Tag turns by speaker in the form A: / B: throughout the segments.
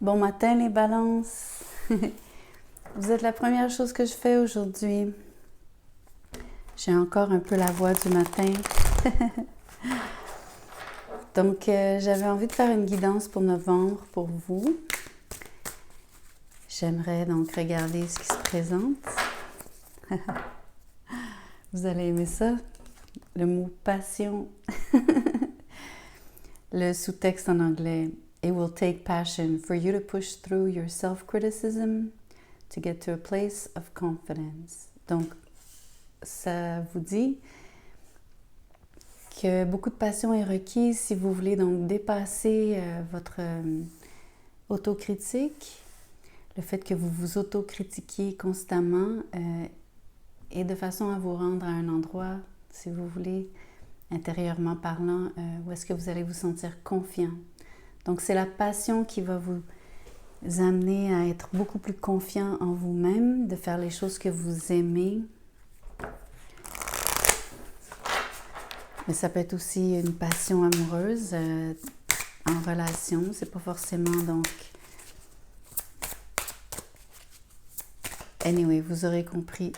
A: Bon matin les balances! Vous êtes la première chose que je fais aujourd'hui. J'ai encore un peu la voix du matin. Donc, j'avais envie de faire une guidance pour novembre pour vous. J'aimerais donc regarder ce qui se présente. Vous allez aimer ça? Le mot passion. Le sous-texte en anglais. It will take passion for you to push through your self-criticism to get to a place of confidence. Donc, ça vous dit que beaucoup de passion est requise si vous voulez donc dépasser votre autocritique, le fait que vous vous autocritiquiez constamment et de façon à vous rendre à un endroit, si vous voulez, intérieurement parlant, où est-ce que vous allez vous sentir confiant. Donc, c'est la passion qui va vous amener à être beaucoup plus confiant en vous-même, de faire les choses que vous aimez. Mais ça peut être aussi une passion amoureuse en relation. C'est pas forcément donc... Anyway, vous aurez compris.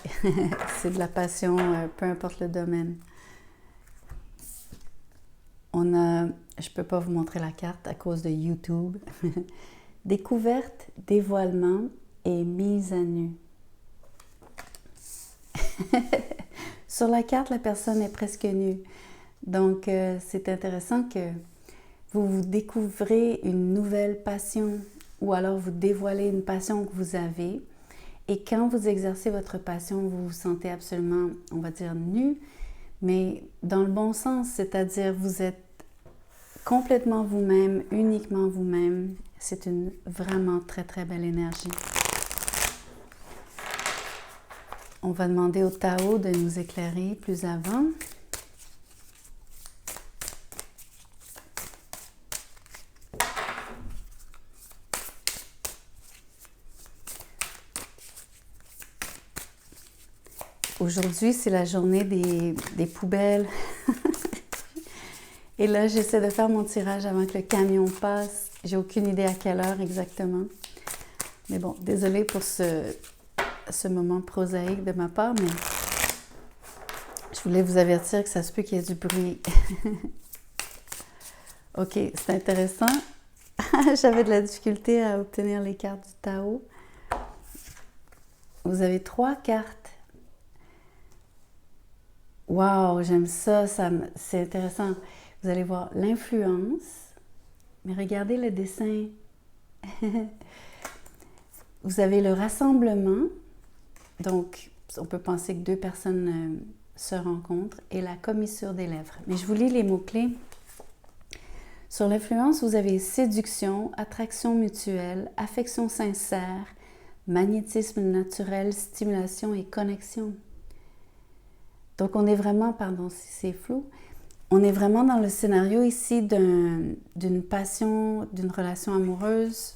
A: C'est de la passion, peu importe le domaine. Je peux pas vous montrer la carte à cause de YouTube. Découverte, dévoilement et mise à nu. Sur la carte, la personne est presque nue. Donc, c'est intéressant que vous découvrez une nouvelle passion ou alors vous dévoilez une passion que vous avez. Et quand vous exercez votre passion, vous vous sentez absolument, on va dire, nu, mais dans le bon sens, c'est-à-dire vous êtes complètement vous-même, uniquement vous-même. C'est une vraiment très, très belle énergie. On va demander au Tao de nous éclairer plus avant. Aujourd'hui, c'est la journée des poubelles. Et là, j'essaie de faire mon tirage avant que le camion passe. J'ai aucune idée à quelle heure exactement. Mais bon, désolée pour ce moment prosaïque de ma part, mais je voulais vous avertir que ça se peut qu'il y ait du bruit. Ok, c'est intéressant. J'avais de la difficulté à obtenir les cartes du Tao. Vous avez 3 cartes. Wow, j'aime ça, c'est intéressant. Vous allez voir l'influence, mais regardez le dessin. Vous avez le rassemblement, donc on peut penser que 2 personnes se rencontrent, et la commissure des lèvres. Mais je vous lis les mots-clés. Sur l'influence, vous avez séduction, attraction mutuelle, affection sincère, magnétisme naturel, stimulation et connexion. Donc, on est vraiment, pardon si c'est flou, on est vraiment dans le scénario ici d'une passion, d'une relation amoureuse.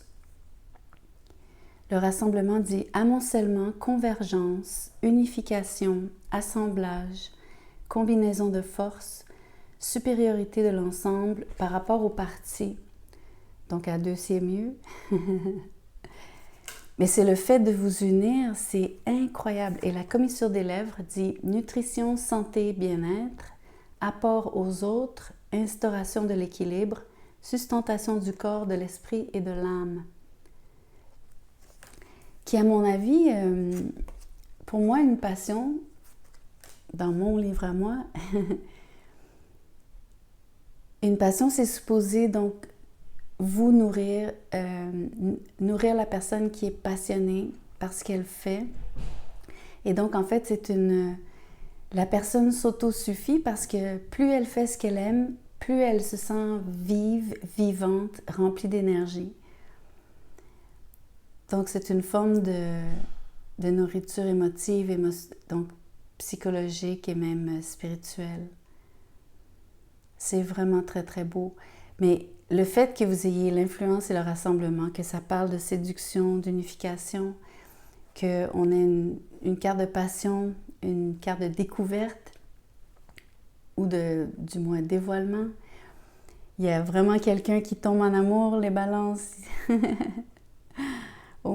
A: Le rassemblement dit amoncellement, convergence, unification, assemblage, combinaison de forces, supériorité de l'ensemble par rapport aux parties. Donc, à 2, c'est mieux. Mais c'est le fait de vous unir, c'est incroyable. Et la commissure des lèvres dit nutrition, santé, bien-être, apport aux autres, instauration de l'équilibre, sustentation du corps, de l'esprit et de l'âme. Qui, à mon avis, pour moi, une passion, dans mon livre à moi, une passion, c'est supposé donc vous nourrir, nourrir la personne qui est passionnée par ce qu'elle fait. Et donc, en fait, la personne s'autosuffit parce que plus elle fait ce qu'elle aime, plus elle se sent vive, vivante, remplie d'énergie. Donc, c'est une forme de nourriture émotive, donc psychologique et même spirituelle. C'est vraiment très, très beau. Mais le fait que vous ayez l'influence et le rassemblement, que ça parle de séduction, d'unification, qu'on ait une carte de passion, une carte de découverte ou du moins dévoilement, il y a vraiment quelqu'un qui tombe en amour, les balances.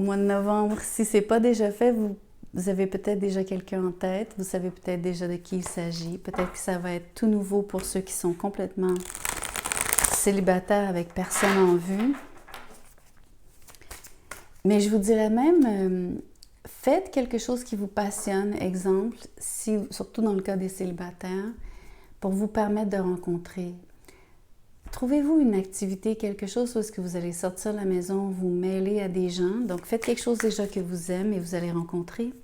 A: au mois de novembre. Si ce n'est pas déjà fait, vous avez peut-être déjà quelqu'un en tête, vous savez peut-être déjà de qui il s'agit. Peut-être que ça va être tout nouveau pour ceux qui sont complètement célibataires avec personne en vue. Mais je vous dirais même, faites quelque chose qui vous passionne, exemple, surtout dans le cas des célibataires, pour vous permettre de rencontrer. Trouvez-vous une activité, quelque chose où est-ce que vous allez sortir de la maison, vous mêler à des gens. Donc, faites quelque chose déjà que vous aimez et vous allez rencontrer.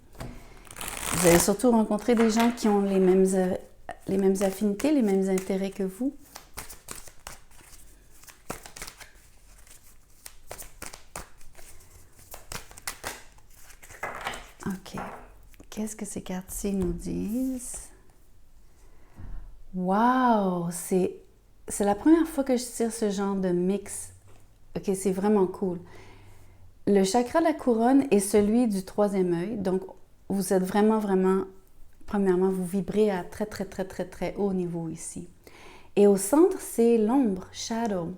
A: Vous allez surtout rencontrer des gens qui ont les mêmes affinités, les mêmes intérêts que vous. OK. Qu'est-ce que ces cartes-ci nous disent? Wow! C'est la première fois que je tire ce genre de mix. OK, c'est vraiment cool. Le chakra de la couronne est celui du troisième œil. Donc, vous êtes vraiment, premièrement, vous vibrez à très, très, très, très, très haut niveau ici. Et au centre, c'est l'ombre, shadow.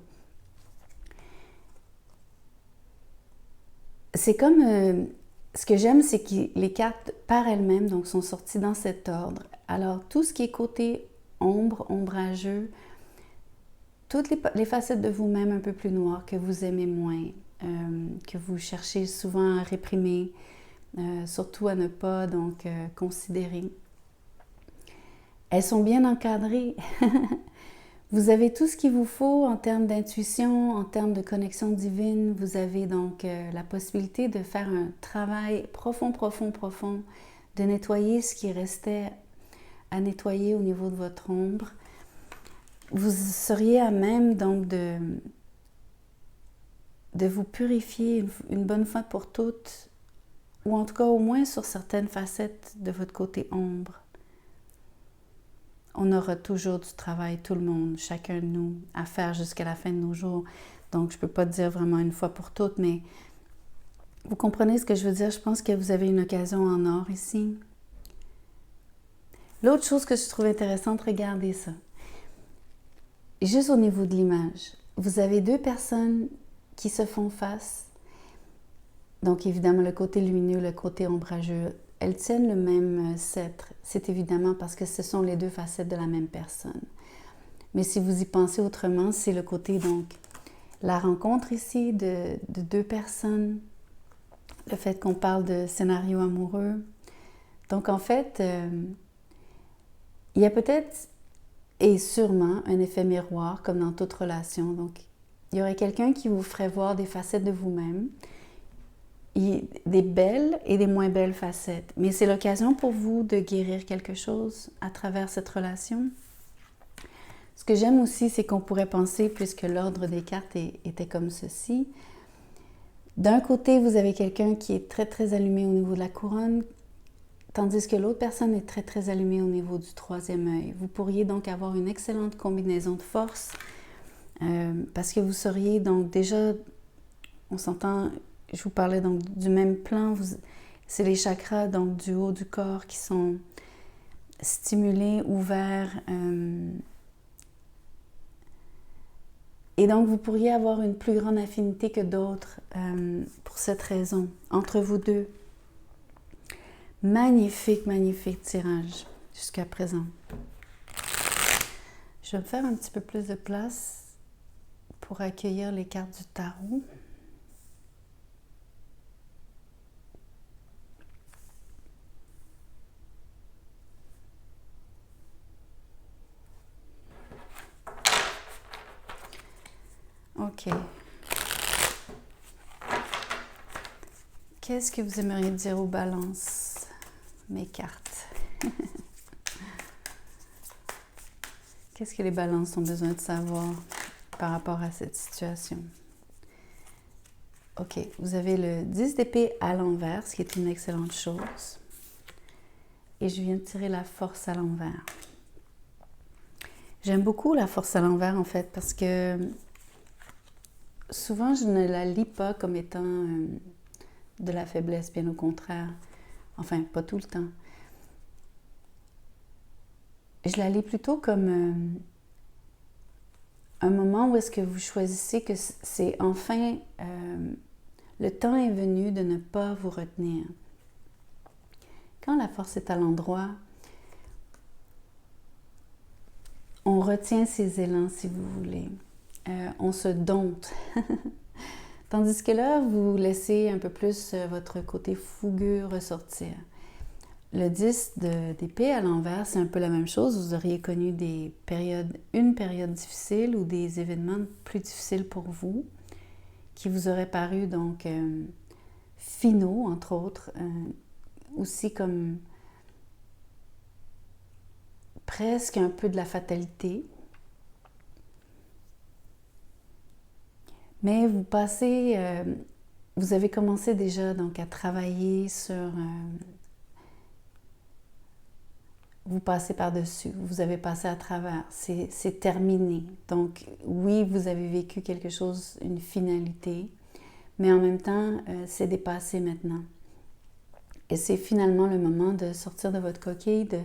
A: C'est comme... ce que j'aime, c'est que les cartes, par elles-mêmes, donc, sont sorties dans cet ordre. Alors, tout ce qui est côté ombre, ombrageux, toutes les facettes de vous-même un peu plus noires que vous aimez moins, que vous cherchez souvent à réprimer, surtout à ne pas donc considérer. Elles sont bien encadrées. Vous avez tout ce qu'il vous faut en termes d'intuition, en termes de connexion divine. Vous avez donc la possibilité de faire un travail profond, de nettoyer ce qui restait à nettoyer au niveau de votre ombre. Vous seriez à même donc de vous purifier une bonne fois pour toutes, ou en tout cas au moins sur certaines facettes de votre côté ombre. On aura toujours du travail, tout le monde, chacun de nous, à faire jusqu'à la fin de nos jours. Donc, je ne peux pas dire vraiment une fois pour toutes, mais vous comprenez ce que je veux dire? Je pense que vous avez une occasion en or ici. L'autre chose que je trouve intéressante, regardez ça. Juste au niveau de l'image, vous avez deux personnes qui se font face. Donc, évidemment, le côté lumineux, le côté ombrageux, elles tiennent le même sceptre. C'est évidemment parce que ce sont les deux facettes de la même personne. Mais si vous y pensez autrement, c'est le côté, donc, la rencontre ici de deux personnes, le fait qu'on parle de scénario amoureux. Donc, en fait, il y a peut-être et sûrement un effet miroir, comme dans toute relation. Donc, il y aurait quelqu'un qui vous ferait voir des facettes de vous-même, des belles et des moins belles facettes. Mais c'est l'occasion pour vous de guérir quelque chose à travers cette relation. Ce que j'aime aussi, c'est qu'on pourrait penser, puisque l'ordre des cartes était comme ceci, d'un côté, vous avez quelqu'un qui est très, très allumé au niveau de la couronne, tandis que l'autre personne est très, très allumée au niveau du troisième œil. Vous pourriez donc avoir une excellente combinaison de forces, parce que vous seriez donc déjà, on s'entend, je vous parlais donc du même plan, c'est les chakras donc du haut du corps qui sont stimulés, ouverts, et donc vous pourriez avoir une plus grande affinité que d'autres pour cette raison, entre vous deux. Magnifique, magnifique tirage jusqu'à présent. Je vais me faire un petit peu plus de place pour accueillir les cartes du tarot. OK. Qu'est-ce que vous aimeriez dire aux balances, mes cartes? Qu'est-ce que les balances ont besoin de savoir par rapport à cette situation? OK, vous avez le 10 d'épée à l'envers, ce qui est une excellente chose. Et je viens de tirer la force à l'envers. J'aime beaucoup la force à l'envers, en fait, parce que souvent, je ne la lis pas comme étant de la faiblesse, bien au contraire. Enfin, pas tout le temps. Je la lis plutôt comme un moment où est-ce que vous choisissez que c'est enfin Le temps est venu de ne pas vous retenir. Quand la force est à l'endroit, on retient ses élans, si vous voulez. On se dompte. Tandis que là, vous laissez un peu plus votre côté fougueux ressortir. Le 10 d'épée à l'envers, c'est un peu la même chose. Vous auriez connu une période difficile ou des événements plus difficiles pour vous qui vous auraient paru donc finaux, entre autres, aussi comme presque un peu de la fatalité. Mais vous avez commencé déjà donc à travailler sur... vous passez par-dessus, vous avez passé à travers, c'est terminé. Donc oui, vous avez vécu quelque chose, une finalité, mais en même temps, c'est dépassé maintenant. Et c'est finalement le moment de sortir de votre coquille, de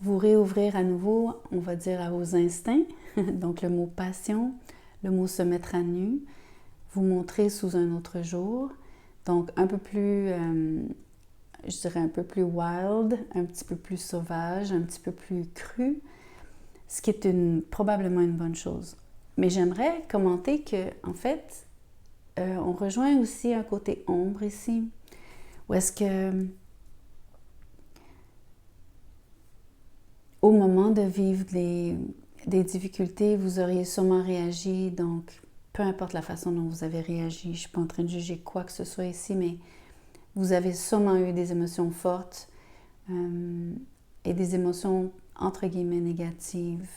A: vous réouvrir à nouveau, on va dire, à vos instincts, donc le mot passion, le mot se mettre à nu, vous montrer sous un autre jour, donc un peu plus... je dirais un peu plus wild, un petit peu plus sauvage, un petit peu plus cru, ce qui est probablement une bonne chose. Mais j'aimerais commenter que, en fait, on rejoint aussi un côté ombre ici, où est-ce que, au moment de vivre des difficultés, vous auriez sûrement réagi, donc peu importe la façon dont vous avez réagi, je ne suis pas en train de juger quoi que ce soit ici, mais vous avez sûrement eu des émotions fortes et des émotions entre guillemets négatives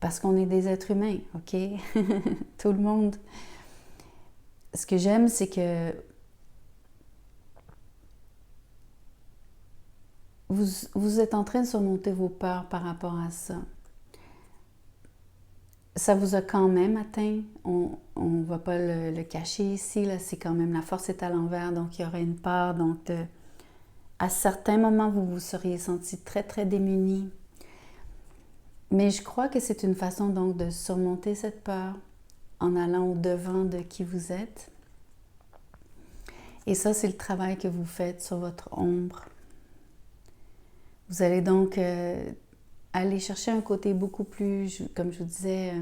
A: parce qu'on est des êtres humains, ok? Tout le monde. Ce que j'aime, c'est que vous êtes en train de surmonter vos peurs par rapport à ça. Ça vous a quand même atteint, on ne va pas le cacher ici, là, c'est quand même la force est à l'envers, donc il y aurait une part, donc à certains moments, vous vous seriez senti très, très démuni. Mais je crois que c'est une façon donc de surmonter cette peur en allant au-devant de qui vous êtes. Et ça, c'est le travail que vous faites sur votre ombre. Vous allez donc aller chercher un côté beaucoup plus, comme je vous disais,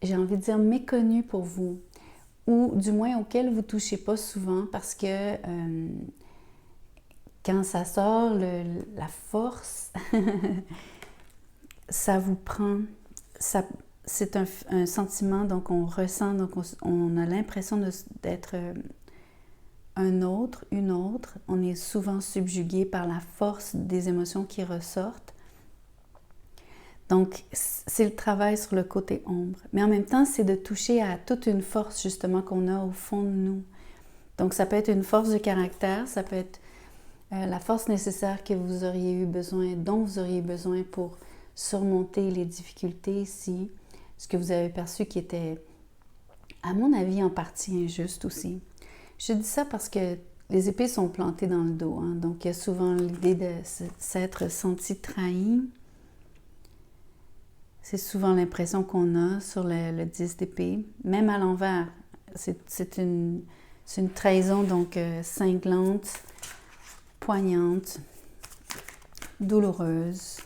A: j'ai envie de dire méconnu pour vous, ou du moins auquel vous ne touchez pas souvent parce que quand ça sort, la force, ça vous prend, c'est un sentiment, donc on ressent, donc on a l'impression d'être un autre, une autre. On est souvent subjugué par la force des émotions qui ressortent. Donc, c'est le travail sur le côté ombre. Mais en même temps, c'est de toucher à toute une force, justement, qu'on a au fond de nous. Donc, ça peut être une force de caractère, ça peut être la force nécessaire que vous auriez eu besoin, dont vous auriez besoin pour surmonter les difficultés ici, ce que vous avez perçu qui était, à mon avis, en partie injuste aussi. Je dis ça parce que les épées sont plantées dans le dos, hein, donc il y a souvent l'idée de s'être senti trahi. C'est souvent l'impression qu'on a sur le 10 d'épée, même à l'envers. C'est une trahison donc cinglante, poignante, douloureuse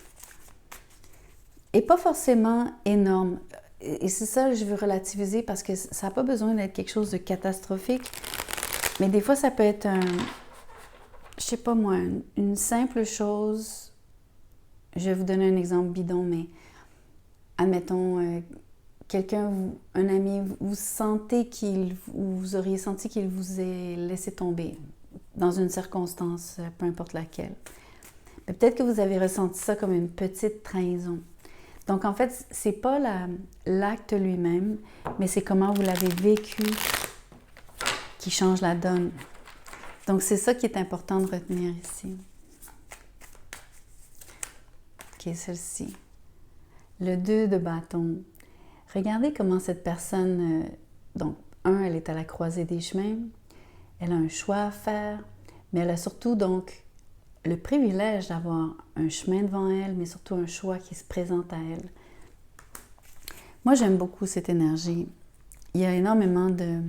A: et pas forcément énorme. Et c'est ça que je veux relativiser parce que ça n'a pas besoin d'être quelque chose de catastrophique. Mais des fois, ça peut être, je sais pas moi, une simple chose. Je vais vous donner un exemple bidon, mais admettons, quelqu'un, un ami, vous sentez vous auriez senti qu'il vous ait laissé tomber dans une circonstance, peu importe laquelle. Mais peut-être que vous avez ressenti ça comme une petite trahison. Donc, en fait, c'est pas l'acte lui-même, mais c'est comment vous l'avez vécu qui change la donne. Donc, c'est ça qui est important de retenir ici. Ok, celle-ci. Le 2 de bâton. Regardez comment cette personne, donc, elle est à la croisée des chemins, elle a un choix à faire, mais elle a surtout, donc, le privilège d'avoir un chemin devant elle, mais surtout un choix qui se présente à elle. Moi, j'aime beaucoup cette énergie. il y a énormément de...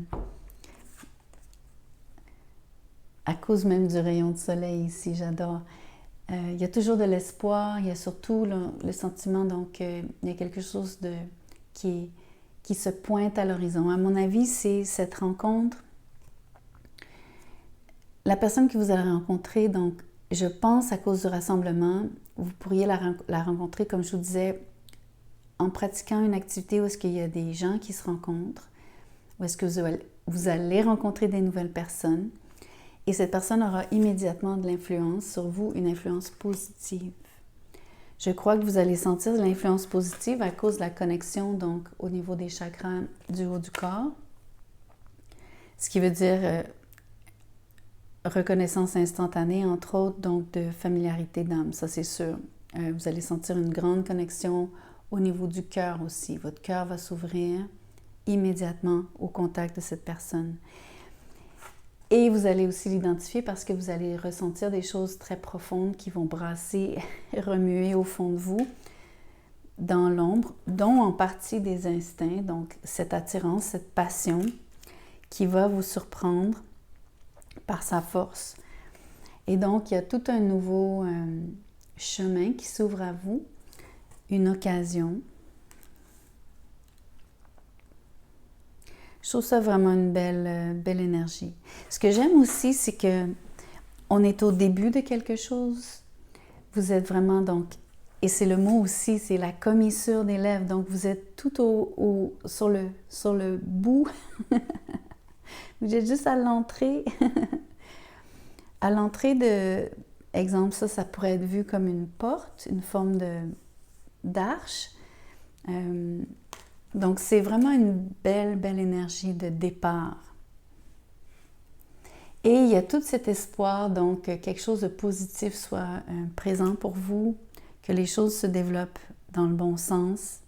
A: À cause même du rayon de soleil ici, j'adore. Il y a toujours de l'espoir, il y a surtout le sentiment, donc il y a quelque chose qui se pointe à l'horizon. À mon avis, c'est cette rencontre. La personne que vous allez rencontrer, donc je pense à cause du rassemblement, vous pourriez la rencontrer, comme je vous disais, en pratiquant une activité où est-ce qu'il y a des gens qui se rencontrent, où est-ce que vous allez rencontrer des nouvelles personnes. Et cette personne aura immédiatement de l'influence sur vous, une influence positive. Je crois que vous allez sentir de l'influence positive à cause de la connexion, donc au niveau des chakras du haut du corps. Ce qui veut dire reconnaissance instantanée, entre autres, donc de familiarité d'âme, ça c'est sûr. Vous allez sentir une grande connexion au niveau du cœur aussi. Votre cœur va s'ouvrir immédiatement au contact de cette personne. Et vous allez aussi l'identifier parce que vous allez ressentir des choses très profondes qui vont brasser et remuer au fond de vous, dans l'ombre, dont en partie des instincts, donc cette attirance, cette passion qui va vous surprendre par sa force. Et donc, il y a tout un nouveau chemin qui s'ouvre à vous, une occasion. Je trouve ça vraiment une belle énergie. Ce que j'aime aussi, c'est que on est au début de quelque chose. Vous êtes vraiment donc, et c'est le mot aussi, c'est la commissure des lèvres. Donc vous êtes tout sur le bout. Vous êtes juste à l'entrée. À l'entrée de, exemple, ça pourrait être vu comme une porte, une forme d'arche. Donc, c'est vraiment une belle énergie de départ. Et il y a tout cet espoir, donc, que quelque chose de positif soit présent pour vous, que les choses se développent dans le bon sens.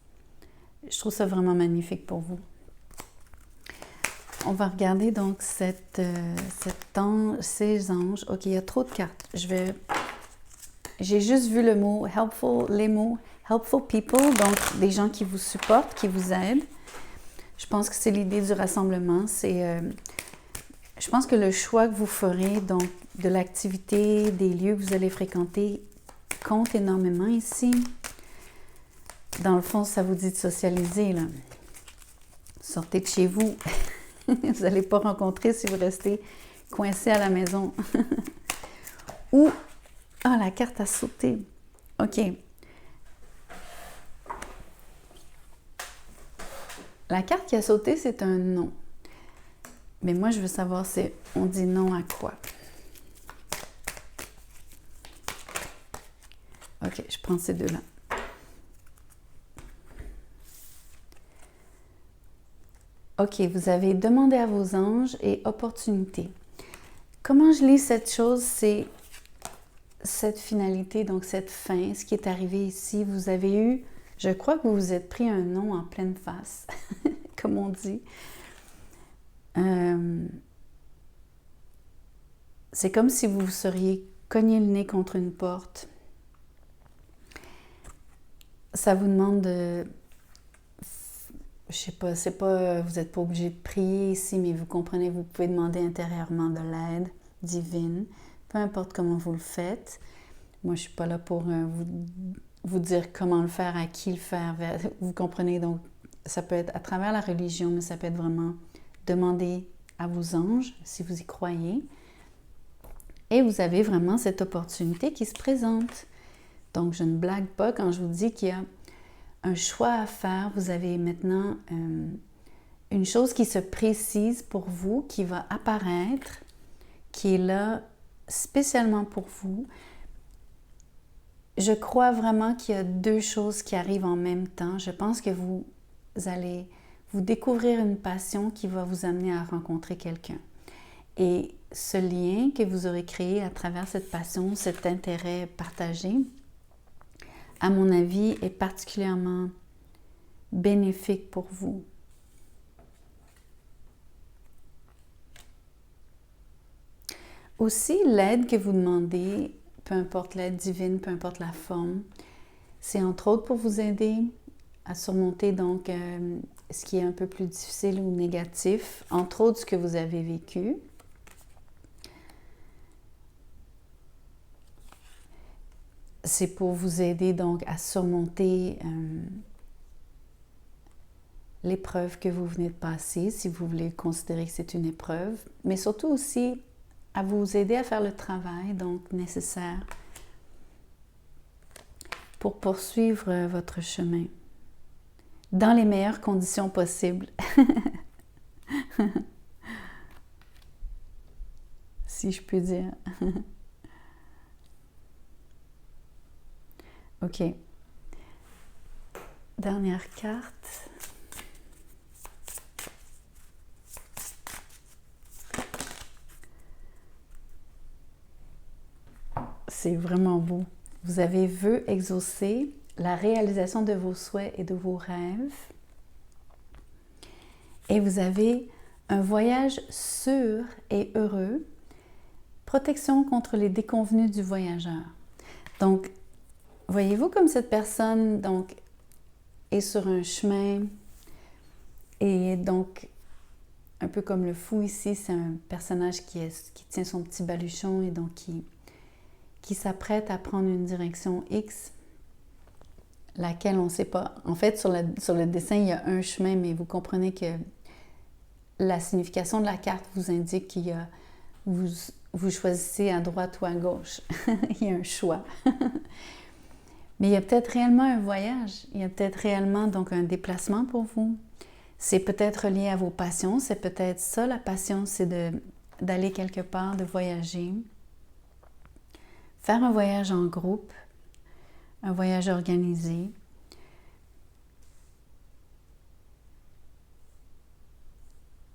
A: Je trouve ça vraiment magnifique pour vous. On va regarder donc ces anges. OK, il y a trop de cartes. J'ai juste vu le mot helpful, les mots helpful people, donc des gens qui vous supportent, qui vous aident. Je pense que c'est l'idée du rassemblement. Je pense que le choix que vous ferez, donc de l'activité, des lieux que vous allez fréquenter, compte énormément ici. Dans le fond, ça vous dit de socialiser, là. Sortez de chez vous. Vous n'allez pas rencontrer si vous restez coincé à la maison. Ou, la carte a sauté. OK. La carte qui a sauté, c'est un non. Mais moi, je veux savoir, on dit non à quoi? OK, je prends ces deux-là. OK, vous avez demandé à vos anges et opportunité. Comment je lis cette chose? C'est cette finalité, donc cette fin, ce qui est arrivé ici. Vous avez eu, je crois que vous vous êtes pris un non en pleine face, comme on dit. C'est comme si vous vous seriez cogné le nez contre une porte. Ça vous demande de... Je sais pas, vous n'êtes pas obligé de prier ici, mais vous comprenez, vous pouvez demander intérieurement de l'aide divine, peu importe comment vous le faites. Moi, je ne suis pas là pour vous dire comment le faire, à qui le faire. Vous comprenez, donc ça peut être à travers la religion, mais ça peut être vraiment demander à vos anges, si vous y croyez. Et vous avez vraiment cette opportunité qui se présente. Donc, je ne blague pas quand je vous dis qu'il y a un choix à faire. Vous avez maintenant une chose qui se précise pour vous, qui va apparaître, qui est là spécialement pour vous. Je crois vraiment qu'il y a deux choses qui arrivent en même temps. Je pense que vous allez vous découvrir une passion qui va vous amener à rencontrer quelqu'un. Et ce lien que vous aurez créé à travers cette passion, cet intérêt partagé, à mon avis, est particulièrement bénéfique pour vous. Aussi, l'aide que vous demandez, peu importe l'aide divine, peu importe la forme, c'est entre autres pour vous aider à surmonter donc ce qui est un peu plus difficile ou négatif, entre autres ce que vous avez vécu. C'est pour vous aider donc à surmonter l'épreuve que vous venez de passer, si vous voulez considérer que c'est une épreuve, mais surtout aussi à vous aider à faire le travail donc nécessaire pour poursuivre votre chemin dans les meilleures conditions possibles. Si je puis dire. OK. Dernière carte. C'est vraiment beau. Vous avez vœu exaucé, la réalisation de vos souhaits et de vos rêves. Et vous avez un voyage sûr et heureux, protection contre les déconvenues du voyageur. Donc, voyez-vous comme cette personne donc, est sur un chemin et donc, un peu comme le fou ici, c'est un personnage qui tient son petit baluchon et donc qui s'apprête à prendre une direction X, laquelle on ne sait pas. En fait, sur le dessin, il y a un chemin, mais vous comprenez que la signification de la carte vous indique qu'il y a, vous choisissez à droite ou à gauche. Il y a un choix. Mais il y a peut-être réellement un voyage, il y a peut-être réellement donc un déplacement pour vous. C'est peut-être lié à vos passions, c'est peut-être ça la passion, c'est d'aller quelque part, de voyager. Faire un voyage en groupe, un voyage organisé.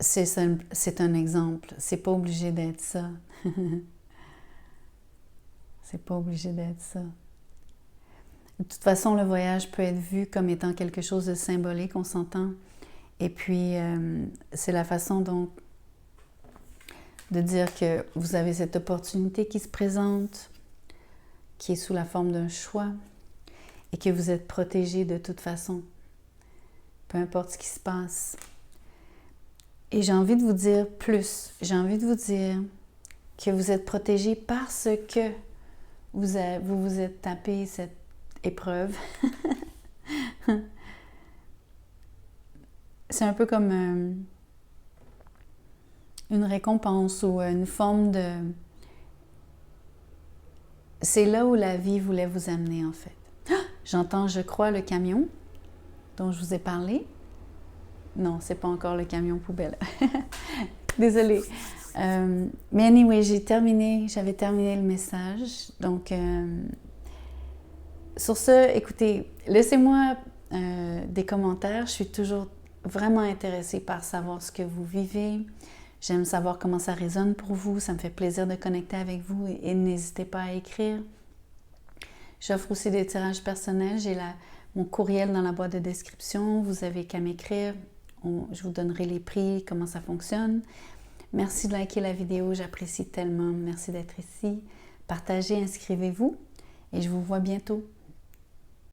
A: C'est un exemple, c'est pas obligé d'être ça. C'est pas obligé d'être ça. De toute façon, le voyage peut être vu comme étant quelque chose de symbolique, on s'entend. Et puis, c'est la façon donc de dire que vous avez cette opportunité qui se présente, qui est sous la forme d'un choix, et que vous êtes protégé de toute façon, peu importe ce qui se passe. Et j'ai envie de vous dire plus. J'ai envie de vous dire que vous êtes protégé parce que vous vous êtes tapé cette épreuve. C'est un peu comme une récompense ou une forme de... C'est là où la vie voulait vous amener, en fait. J'entends, je crois, le camion dont je vous ai parlé. Non, c'est pas encore le camion poubelle. Désolée. Mais anyway, j'avais terminé le message. Donc, sur ce, écoutez, laissez-moi des commentaires. Je suis toujours vraiment intéressée par savoir ce que vous vivez. J'aime savoir comment ça résonne pour vous. Ça me fait plaisir de connecter avec vous et n'hésitez pas à écrire. J'offre aussi des tirages personnels. J'ai mon courriel dans la boîte de description. Vous avez qu'à m'écrire. Je vous donnerai les prix, comment ça fonctionne. Merci de liker la vidéo. J'apprécie tellement. Merci d'être ici. Partagez, inscrivez-vous et je vous vois bientôt.